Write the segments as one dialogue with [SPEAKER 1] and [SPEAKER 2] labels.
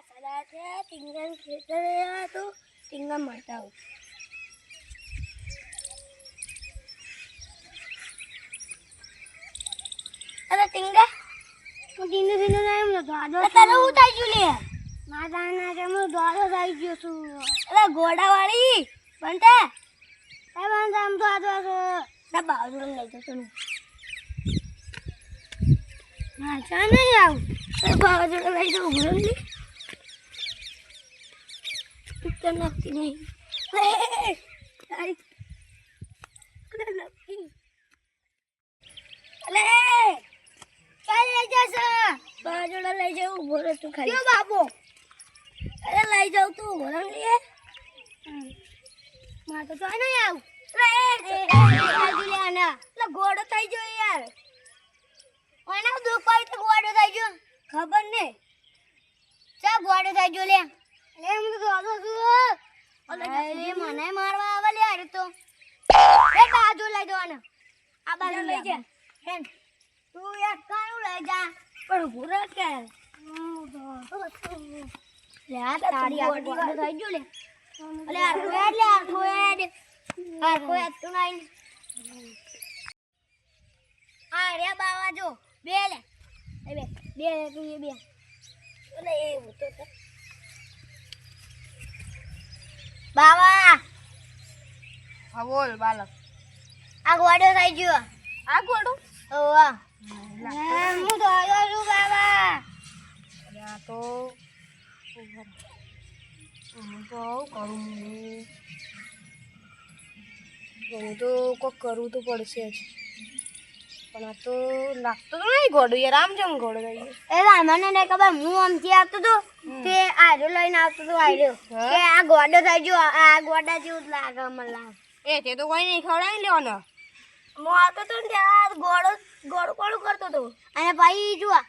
[SPEAKER 1] સદા છે ટીંગન ખેતર તો ટીંગન મળતા હું અરે ટીંગા હું ટીંગુ બીનું ના એમ નતો આજો તારે હું થઈ ગયું લે ના જાણના કે હું દોડો થઈ ગયો છું અરે ઘોડા વાળી બનતા એ બનતા આમ તો આજો ના બાજુ લઈ જતો ને ના ચા નહીં આવું બાજુ લઈ જવું ભૂલ નહીં પિક્ચર નક્કી નહીં અલે કઈ લઈ જશે બાજુડા લઈ જવું ભોરે તું ખાલી ક્યો બાબો અરે લઈ જાઉં તું ભોરે લીએ માં તો નહીં આવું ઘોડો થઈ ગયો યાર ઓના દુખ પાઈ તો ઘોડો થઈ ગયો ખબર નહીં ચા ઘોડો થઈ ગયો લે લે હું તો દોડો છું અરે મને મારવા આવે લે અરે તો એ બાજુ લઈ જવાના આ બાજુ લઈ જા હેન તું એક કાણું લઈ જા પણ ભૂરા કે લે આ તારી આ ઘોડો થઈ ગયો લે અલે આ ખોયા તું નહીં આ રે બાવા જો બે લે એ બે તું એ બે અલે એ તો બાવા
[SPEAKER 2] હા બોલ બાલક
[SPEAKER 1] આ ગોડો થઈ ગયો
[SPEAKER 2] આ ગોડો
[SPEAKER 1] ઓવા હું તો આવ્યો છું બાવા
[SPEAKER 2] અરે આ તો હું તો કરું હું તો કોક કરવું તો પડશે જ પણ આ તો લાગતો તો નહીં ઘોડો યાર આમ જેમ ઘોડો થઈ ગયો
[SPEAKER 1] એ મને નહીં ખબર હું આમથી આવતો તો તે આજો લઈને આવતો તો આવ્યો કે આ ગોડો થઈ ગયો આ ગોડા જેવું જ લાગે મને લાગે
[SPEAKER 2] એ તે તો કોઈ નહીં ખવડાવી લેવાનો
[SPEAKER 1] હું આવતો તો ને ત્યાં ગોડો કોળું કરતો તો અને ભાઈ જુઓ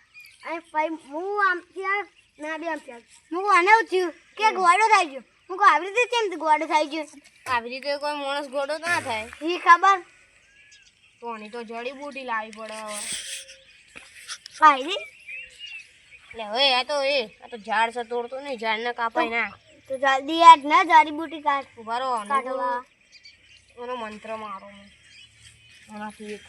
[SPEAKER 1] અને ભાઈ હું આમથી આવ ના બે આમથી આવ હું આને થયું કે ગોડો થઈ ગયો હું કહું આવી રીતે કેમ ગોડો થઈ ગયો
[SPEAKER 2] આવી રીતે કોઈ માણસ ઘોડો ના થાય
[SPEAKER 1] એ ખબર
[SPEAKER 2] તો આની તો જડીબુટી લાવવી પડે હવે
[SPEAKER 1] ભાઈ
[SPEAKER 2] એટલે હવે આ તો ઝાડ છે તોડતો નહીં ઝાડને કાપાય ના
[SPEAKER 1] તો જલ્દી યાદ ના જડીબુટી કાઢ
[SPEAKER 2] ઉભારો
[SPEAKER 1] કાઢવા
[SPEAKER 2] એનો મંત્ર મારો આનાથી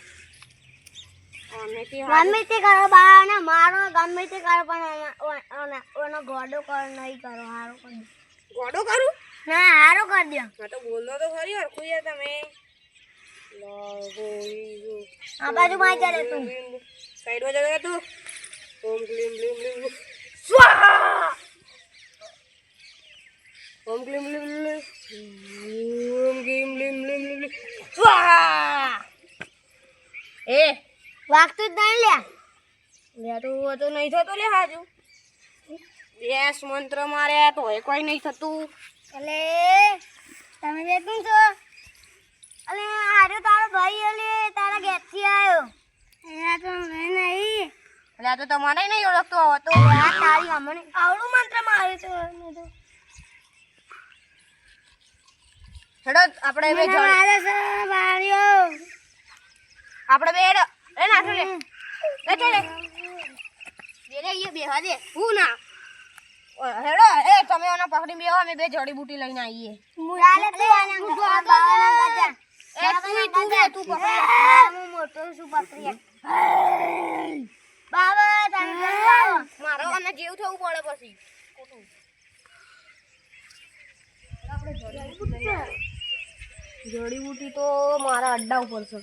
[SPEAKER 1] ગમે તે કરો બા ને મારો ગમે તે કરો પણ ઓનો ગોડો કર નહીં કરો હારો કરી દો
[SPEAKER 2] ગોડો કરું
[SPEAKER 1] ના હારો કરી દો
[SPEAKER 2] હા તો બોલો તો ખરી હરખું યાર તમે
[SPEAKER 1] આ બાજુ માં ચાલે તું
[SPEAKER 2] સાઈડમાં જગા તું ઓમ ક્લીમ ક્લીમ ક્લીમ
[SPEAKER 1] સ્વાહા
[SPEAKER 2] ઓમ ક્લીમ ક્લીમ ક્લીમ ઓમ ક્લીમ ક્લીમ ક્લીમ ક્લીમ સ્વાહા એ
[SPEAKER 1] વાગતું જ નહીં લે
[SPEAKER 2] તો નહીં થતો લે હાજુ બેસ મંત્ર માર્યા તો કોઈ નહીં થતું
[SPEAKER 1] એટલે તમે બેઠું છો અલે હારે તારો ભાઈ અલે તારા ઘેરથી આવ્યો એ તો મેં નહીં
[SPEAKER 2] એટલે આ તો તમારે નહીં ઓળખતો હતો
[SPEAKER 1] આ તારી હમણે આવડું મંત્ર માર્યો તો મેં તો
[SPEAKER 2] હેડો આપણે બે જણ
[SPEAKER 1] મારે છે માર્યો
[SPEAKER 2] આપણે બે હેડો એ નાખો લે લે ચલે બે લે એ બે હાજે હું ના હેડો એ તમે ઓના પકડી બેહો અમે બે જડીબુટી લઈને આવીએ
[SPEAKER 1] ચાલે તું આને હું તો બાવાના ગાજા
[SPEAKER 2] એ તું પકડ
[SPEAKER 1] હું મોટો છું પકડી બાબા તમે આવો
[SPEAKER 2] મારો અને જીવ થવું પડે પછી જડીબુટી તો મારા અડ્ડા ઉપર છે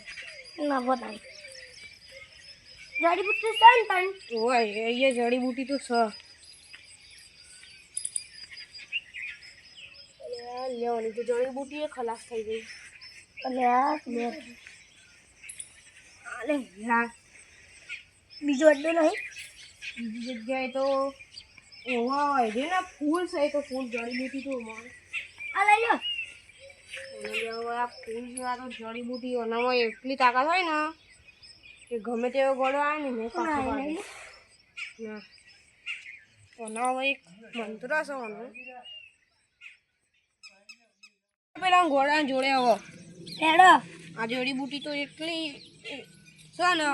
[SPEAKER 1] ના બતાય જડીબુટી છે ને પણ
[SPEAKER 2] ઓય એ જડીબુટી તો છે લેવાની તો જડીબુટી એ ખલાસ થઈ ગઈ
[SPEAKER 1] અલે બીજો અડ્ડો નહીં
[SPEAKER 2] બીજી જગ્યાએ તો ઓવા હોય છે ને ફૂલ છે તો ફૂલ જડીબુટી તો મળે
[SPEAKER 1] આ લઈ લો
[SPEAKER 2] આ ફૂલ છે આ તો જડીબુટી એનામાં એટલી તાકાત હોય ને કે ગમે તેવો ગોળો આવે ને મેં પાછો પાડે ના એનામાં એક મંત્ર છે એનો પેલા ઘોડા જોડે આવો
[SPEAKER 1] હેડો
[SPEAKER 2] આ જડીબુટી તો એટલી છે ને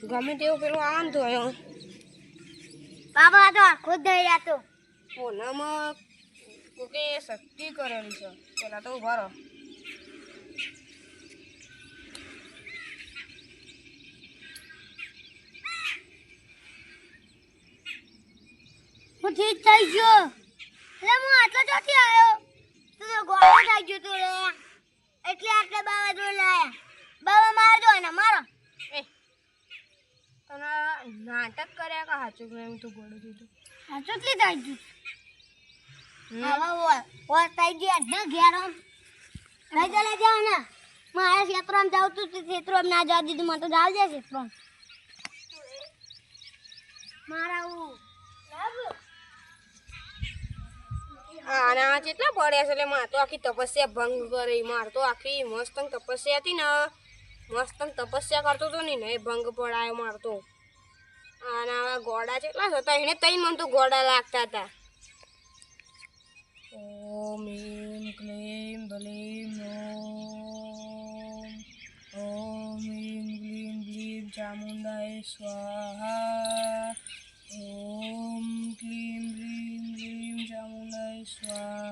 [SPEAKER 2] ગમે તેવો પેલો આમ તો
[SPEAKER 1] બાબા તો ખુદ દઈ જાતો
[SPEAKER 2] ઓનામાં કોકે શક્તિ કરેલી છે પેલા તો ઉભા રહો
[SPEAKER 1] હું ઠીક થઈ ગયો એટલે હું આટલો ચોથી આવ્યો તું તો ગોળો થઈ ગયો તું રે એટલે આટલે બાવા જોઈ લાયા બાવા માર દો ને મારો
[SPEAKER 2] એ તને નાટક કર્યા કે સાચું કર્યું તું ગોળો દીધું
[SPEAKER 1] આ ચોટલી થઈ ગયું હવે ઓર થઈ ગયો ન ઘેર આમ લઈ જાવ ને મારા ક્ષેત્રમાં જાવ તું ક્ષેત્રમાં ના જવા દીધું મને તો જાવ દે ક્ષેત્રમાં મારા
[SPEAKER 2] અને આ જેટલા પડ્યા છે એટલે માર તો આખી તપસ્યા ભંગ કરી માર તો આખી મસ્ત તપસ્યા હતી ને મસ્ત તપસ્યા કરતો હતો ને એ ભંગ પડાયો માર તો અને આવા ગોડા જેટલા હતા એને તઈ મને તો ગોડા લાગતા હતા ઓમ ह्रीं क्लीं बलीं ओम ह्रीं क्लीं ब्लीं चामुण्डाय स्वाहा ओम क्लीं ब्लीं ब्लीं चामुण्डाय स्वाहा